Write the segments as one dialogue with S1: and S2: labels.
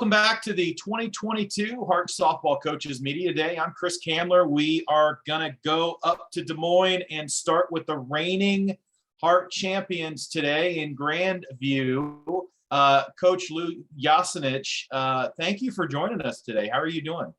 S1: Welcome back to the 2022 Hart Softball Coaches Media Day. I'm Chris Kamler. We are going to go up to Des Moines and start with the reigning Hart champions today in Grandview. Coach Lou Yacinich, thank you for joining us today. How are you doing?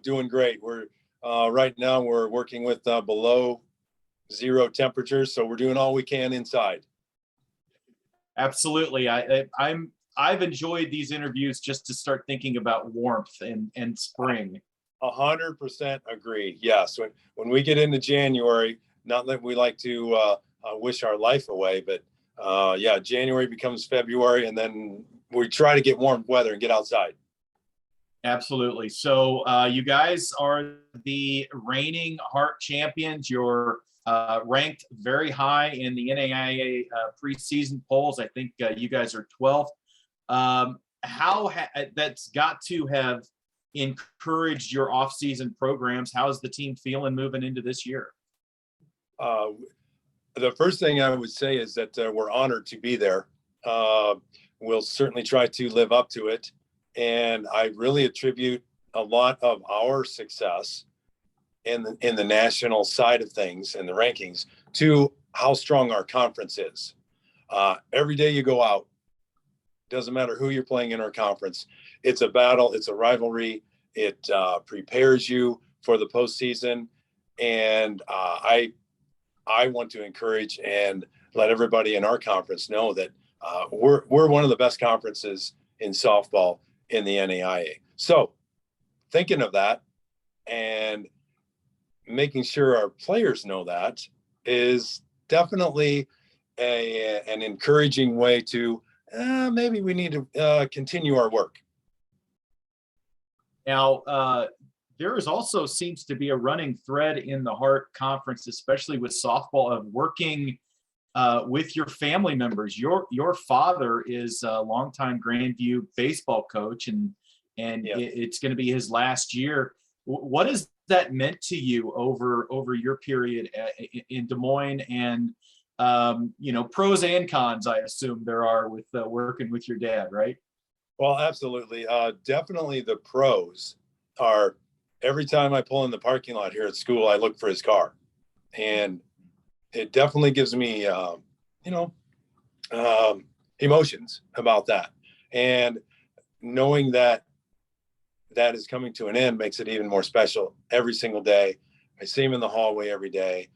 S2: Doing great. We're right now we're working with below zero temperatures, so we're doing all we can inside.
S1: Absolutely. I've enjoyed these interviews just to start thinking about warmth and spring.
S2: 100% agree. Yes. When we get into January, not that we like to wish our life away, but yeah, January becomes February, and then we try to get warm weather and get outside.
S1: Absolutely. So you guys are the reigning Hart champions. You're ranked very high in the NAIA preseason polls. I think you guys are 12th. That's got to have encouraged your off-season programs. How's the team feeling moving into this year?
S2: The first thing I would say is that we're honored to be there. We'll certainly try to live up to it. And I really attribute a lot of our success in the national side of things and the rankings to how strong our conference is. Every day you go out, doesn't matter who you're playing in our conference. It's a battle. It's a rivalry. It prepares you for the postseason. And I want to encourage and let everybody in our conference know that we're one of the best conferences in softball in the NAIA. So thinking of that and making sure our players know that is definitely an encouraging way to maybe we need to continue our work.
S1: Now, there is also seems to be a running thread in the Hart Conference, especially with softball, of working with your family members. Your father is a longtime Grandview baseball coach, and yes, it's going to be his last year. What has that meant to you over your period in Des Moines? And pros and cons, I assume there are with working with your dad, right?
S2: Well, absolutely. Definitely the pros are every time I pull in the parking lot here at school, I look for his car. And it definitely gives me, emotions about that. And knowing that is coming to an end makes it even more special every single day. I see him in the hallway every day.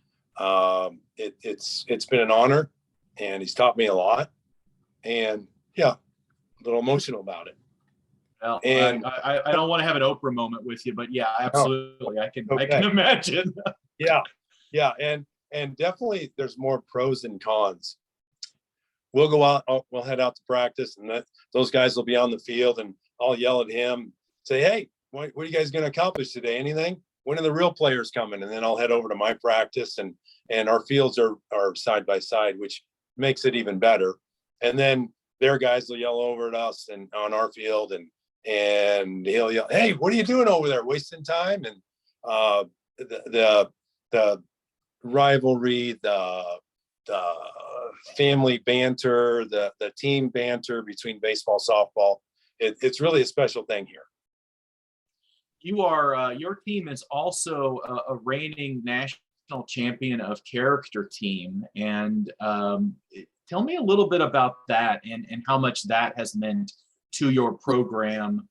S2: It's been an honor, and he's taught me a lot, and yeah, a little emotional about it.
S1: Well, and I don't want to have an Oprah moment with you, but yeah, absolutely. I can imagine.
S2: Yeah. And definitely there's more pros and cons. We'll go out, we'll head out to practice, and those guys will be on the field, and I'll yell at him, say, hey, what are you guys going to accomplish today? Anything? When are the real players coming? And then I'll head over to my practice, and our fields are side by side, which makes it even better. And then their guys will yell over at us and on our field, and he'll yell, hey, what are you doing over there? Wasting time? And the rivalry, the family banter, the team banter between baseball, softball, it's really a special thing here.
S1: You are your team is also a reigning national champion of character team, and tell me a little bit about that and how much that has meant to your program,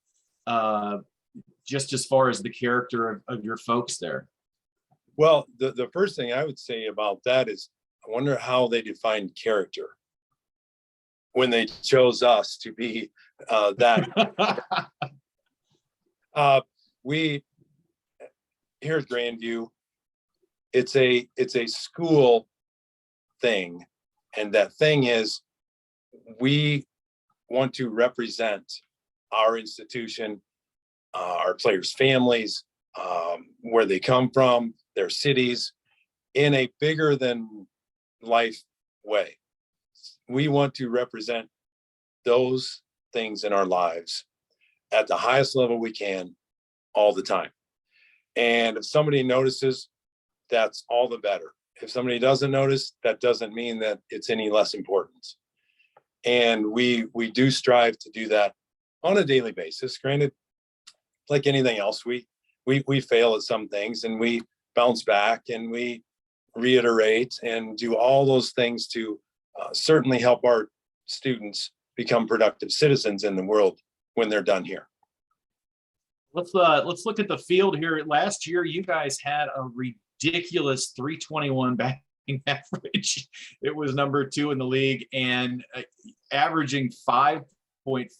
S1: just as far as the character of your folks there.
S2: Well, the first thing I would say about that is I wonder how they defined character when they chose us to be that. We here at Grandview, it's a school thing, and that thing is we want to represent our institution, our players' families, where they come from, their cities, in a bigger than life way. We want to represent those things in our lives at the highest level we can all the time. And if somebody notices, that's all the better. If somebody doesn't notice, that doesn't mean that it's any less important. And we do strive to do that on a daily basis. Granted, like anything else, we fail at some things and we bounce back and we reiterate and do all those things to certainly help our students become productive citizens in the world when they're done here.
S1: Let's look at the field here. Last year, you guys had a ridiculous 321 batting average. It was number 2 in the league and averaging 5.4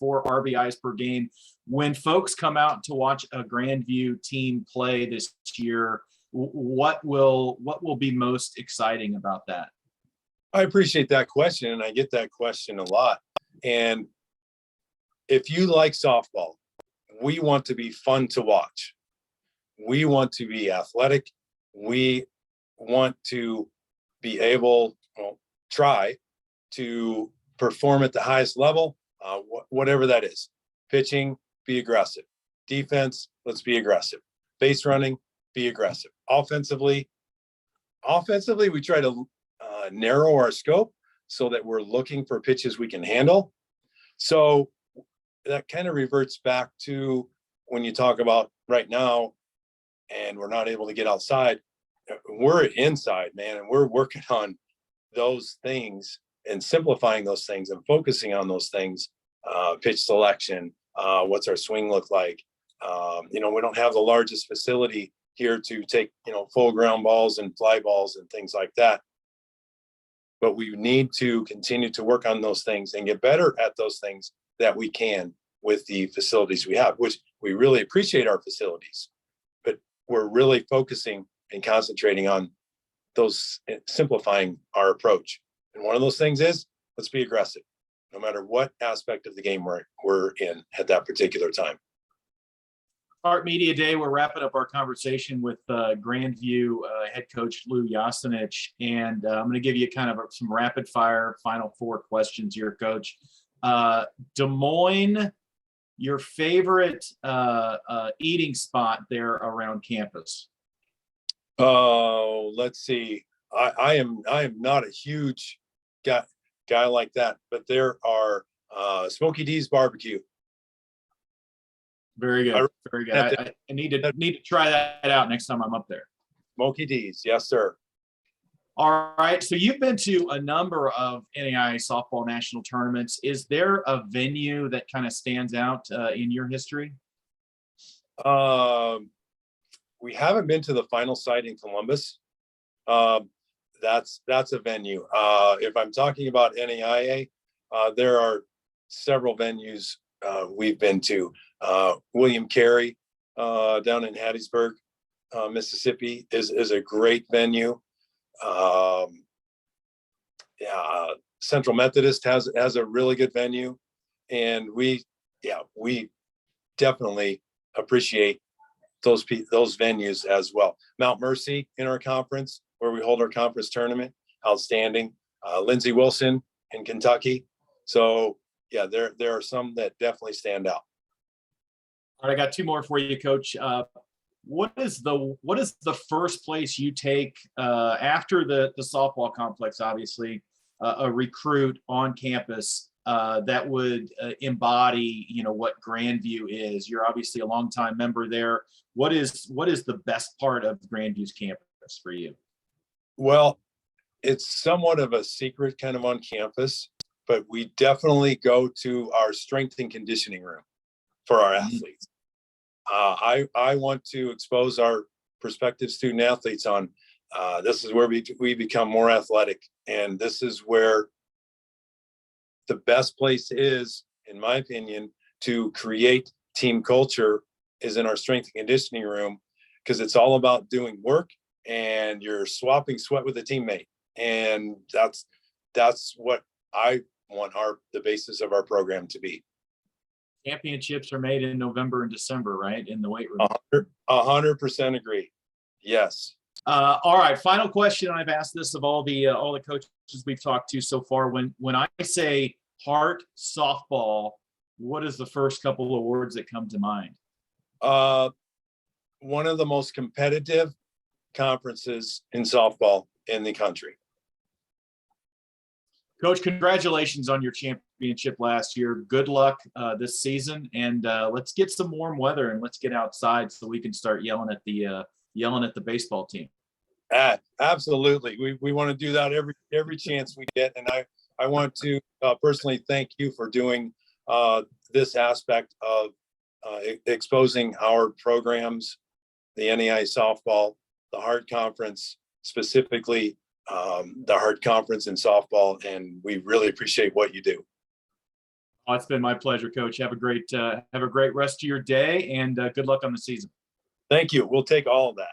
S1: RBIs per game. When folks come out to watch a Grandview team play this year, what will be most exciting about that?
S2: I appreciate that question, and I get that question a lot. And if you like softball, we want to be fun to watch. We want to be athletic. We want to be able, try to perform at the highest level, whatever that is. Pitching, be aggressive. Defense, let's be aggressive. Base running, be aggressive. Offensively, we try to narrow our scope so that we're looking for pitches we can handle. So that kind of reverts back to when you talk about right now and we're not able to get outside, we're inside, man, and we're working on those things and simplifying those things and focusing on those things. Pitch selection, what's our swing look like? We don't have the largest facility here to take, full ground balls and fly balls and things like that. But we need to continue to work on those things and get better at those things that we can with the facilities we have, which we really appreciate our facilities, but we're really focusing and concentrating on those, simplifying our approach. And one of those things is, let's be aggressive, no matter what aspect of the game we're in at that particular time.
S1: Art Media Day, we're wrapping up our conversation with Grandview head coach Lou Yacinich, and I'm going to give you kind of some rapid fire final 4 questions here, Coach. Des Moines, your favorite eating spot there around campus?
S2: Oh, let's see. I am not a huge guy like that, but there are Smokey D's barbecue.
S1: Very good. Very good. I need to try that out next time I'm up there.
S2: Smokey D's, yes, sir.
S1: All right. So you've been to a number of NAIA softball national tournaments. Is there a venue that kind of stands out in your history?
S2: We haven't been to the final site in Columbus. That's a venue. If I'm talking about NAIA, there are several venues we've been to. William Carey down in Hattiesburg, Mississippi is a great venue. Central Methodist has a really good venue, and we definitely appreciate those venues as well. Mount Mercy in our conference, where we hold our conference tournament, outstanding. Lindsey Wilson in Kentucky. So yeah, there are some that definitely stand out.
S1: All right, I got 2 more for you, Coach. What is the first place you take after the softball complex? Obviously, a recruit on campus that would embody, what Grandview is. You're obviously a longtime member there. What is the best part of Grandview's campus for you?
S2: Well, it's somewhat of a secret kind of on campus, but we definitely go to our strength and conditioning room for our athletes. I want to expose our prospective student athletes on this is where we become more athletic, and this is where the best place is, in my opinion, to create team culture is in our strength and conditioning room, because it's all about doing work and you're swapping sweat with a teammate, and that's what I want the basis of our program to be.
S1: Championships are made in November and December, right? In the weight room.
S2: 100% agree. Yes.
S1: All right. Final question. I've asked this of all the coaches we've talked to so far. When I say Hart softball, what is the first couple of words that come to mind?
S2: One of the most competitive conferences in softball in the country.
S1: Coach, congratulations on your championship last year. Good luck this season, and let's get some warm weather and let's get outside so we can start yelling at the baseball team.
S2: Absolutely. We want to do that every chance we get. And I want to personally thank you for doing this aspect of exposing our programs, the NAI softball, the Heart Conference, specifically the Heart Conference in softball. And we really appreciate what you do.
S1: Oh, it's been my pleasure, Coach. Have a great rest of your day, and good luck on the season.
S2: Thank you. We'll take all of that.